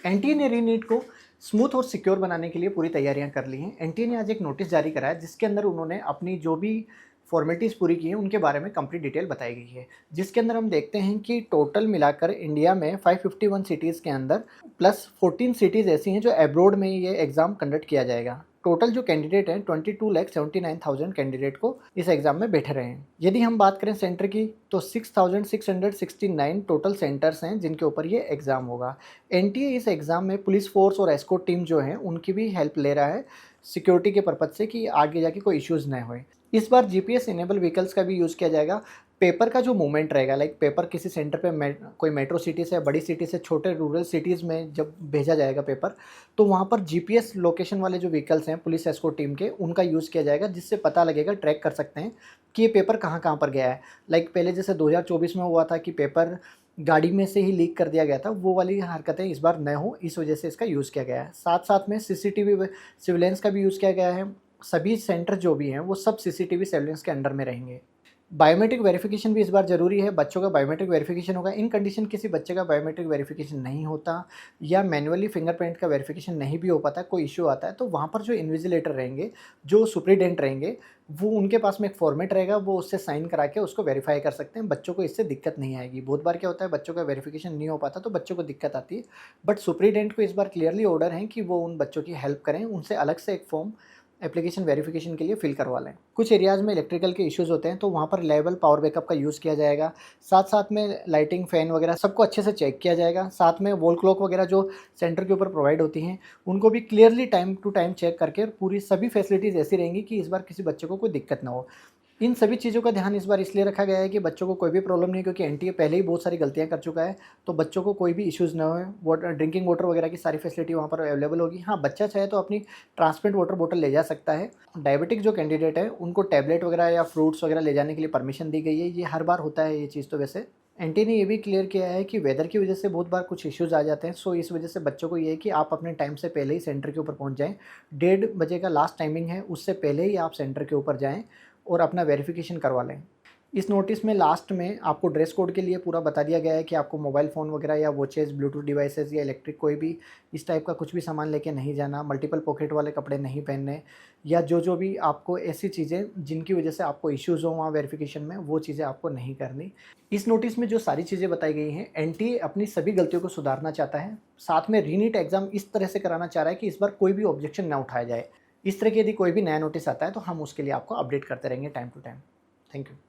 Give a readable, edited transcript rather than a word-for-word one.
NTA ने रीनीट को smooth और सिक्योर बनाने के लिए पूरी तैयारियां कर ली हैं। एनटीए ने आज एक नोटिस जारी करा है जिसके अंदर उन्होंने अपनी जो भी फॉर्मेलिटीज़ पूरी की हैं उनके बारे में कंप्लीट डिटेल बताई गई है। जिसके अंदर हम देखते हैं कि टोटल मिलाकर इंडिया में 551 सिटीज़ के अंदर प्लस 14 सिटीज़ ऐसी हैं जो एब्रोड में ये एग्ज़ाम कंडक्ट किया जाएगा। टोटल जो कैंडिडेट हैं 22,79,000 कैंडिडेट को इस एग्ज़ाम में बैठे रहे हैं। यदि हम बात करें सेंटर की तो 6,669 टोटल सेंटर्स हैं जिनके ऊपर ये एग्ज़ाम होगा। एनटीए इस एग्ज़ाम में पुलिस फोर्स और एस्कॉर्ट टीम जो है उनकी भी हेल्प ले रहा है सिक्योरिटी के पर्पज़ से कि आगे जाके कोई इश्यूज़ ना होए। इस बार जीपीएस इनेबल व्हीकल्स का भी यूज़ किया जाएगा। पेपर का जो मूवमेंट रहेगा, लाइक पेपर किसी सेंटर पे कोई मेट्रो सिटी से, बड़ी सिटी से छोटे रूरल सिटीज़ में जब भेजा जाएगा पेपर, तो वहाँ पर जीपीएस लोकेशन वाले जो व्हीकल्स हैं पुलिस एस्कॉर्ट टीम के, उनका यूज़ किया जाएगा जिससे पता लगेगा, ट्रैक कर सकते हैं कि ये पेपर कहाँ कहाँ पर गया है। लाइक पहले जैसे 2024 में हुआ था कि पेपर गाड़ी में से ही लीक कर दिया गया था, वो वाली हरकतें इस बार न हो, इस वजह से इसका यूज़ किया गया है। साथ साथ में सीसीटीवी सर्विलेंस का भी यूज़ किया गया है। सभी सेंटर जो भी हैं वो सब सीसीटीवी सर्विलेंस के अंडर में रहेंगे। बायोमेट्रिक वेरिफिकेशन भी इस बार ज़रूरी है। बच्चों का बायोमेट्रिक वेरिफिकेशन होगा। इन कंडीशन किसी बच्चे का बायोमेट्रिक वेरिफिकेशन नहीं होता या मैनुअली फिंगरप्रिंट का वेरिफिकेशन नहीं भी हो पाता, कोई इशू आता है, तो वहाँ पर जो इन्विजिलेटर रहेंगे, जो सुपरिटेंडेंट रहेंगे, वो उनके पास में एक फॉर्मेट रहेगा, वो उससे साइन करा के उसको वेरीफाई कर सकते हैं। बच्चों को इससे दिक्कत नहीं आएगी। बहुत बार क्या होता है, बच्चों का वेरिफिकेशन नहीं हो पाता तो बच्चों को दिक्कत आती है, बट सुपरिटेंडेंट को इस बार क्लियरली ऑर्डर है कि वो उन बच्चों की हेल्प करें, उनसे अलग से एक फॉर्म एप्लीकेशन वेरिफिकेशन के लिए फिल करवा लें। कुछ एरियाज़ में इलेक्ट्रिकल के इश्यूज़ होते हैं तो वहाँ पर रिलायबल पावर बैकअप का यूज़ किया जाएगा। साथ साथ में लाइटिंग, फ़ैन वगैरह सबको अच्छे से चेक किया जाएगा। साथ में वॉल क्लॉक वगैरह जो सेंटर के ऊपर प्रोवाइड होती हैं उनको भी clearly time to time check करके पूरी सभी फैसिलिटीज़ ऐसी रहेंगी कि इस बार किसी बच्चे को कोई दिक्कत ना हो। इन सभी चीज़ों का ध्यान इस बार इसलिए रखा गया है कि बच्चों को कोई भी प्रॉब्लम नहीं, क्योंकि एनटीए पहले ही बहुत सारी गलतियाँ कर चुका है, तो बच्चों को कोई भी इश्यूज़ ना होए। वाटर, ड्रिंकिंग वाटर वगैरह की सारी फैसिलिटी वहाँ पर अवेलेबल होगी। हाँ, बच्चा चाहे तो अपनी ट्रांसपेरेंट वाटर बोतल ले जा सकता है। डायबिटिक जो कैंडिडेट है उनको टैबलेट वगैरह या फ्रूट्स वगैरह ले जाने के लिए परमिशन दी गई है। ये हर बार होता है ये चीज़ तो वैसे। एनटीए ने ये भी क्लियर किया है कि वेदर की वजह से बहुत बार कुछ इश्यूज़ आ जाते हैं, सो इस वजह से बच्चों को ये है कि आप अपने टाइम से पहले ही सेंटर के ऊपर पहुँच जाएँ। 1:30 बजे का लास्ट टाइमिंग है, उससे पहले ही आप सेंटर के ऊपर जाएँ और अपना वेरिफिकेशन करवा लें। इस नोटिस में लास्ट में आपको ड्रेस कोड के लिए पूरा बता दिया गया है कि आपको मोबाइल फ़ोन वगैरह या वॉचेस, ब्लूटूथ डिवाइसेस या इलेक्ट्रिक कोई भी इस टाइप का कुछ भी सामान लेके नहीं जाना, मल्टीपल पॉकेट वाले कपड़े नहीं पहनने, या जो भी आपको ऐसी चीज़ें जिनकी वजह से आपको इश्यूज़ हो वहाँ वेरिफिकेशन में, वो चीज़ें आपको नहीं करनी। इस नोटिस में जो सारी चीज़ें बताई गई हैं, एनटीए अपनी सभी गलतियों को सुधारना चाहता है। साथ में रीनीट एग्ज़ाम इस तरह से कराना चाह रहा है कि इस बार कोई भी ऑब्जेक्शन ना उठाया जाए। इस तरह की यदि कोई भी नया नोटिस आता है तो हम उसके लिए आपको अपडेट करते रहेंगे time to time. Thank you.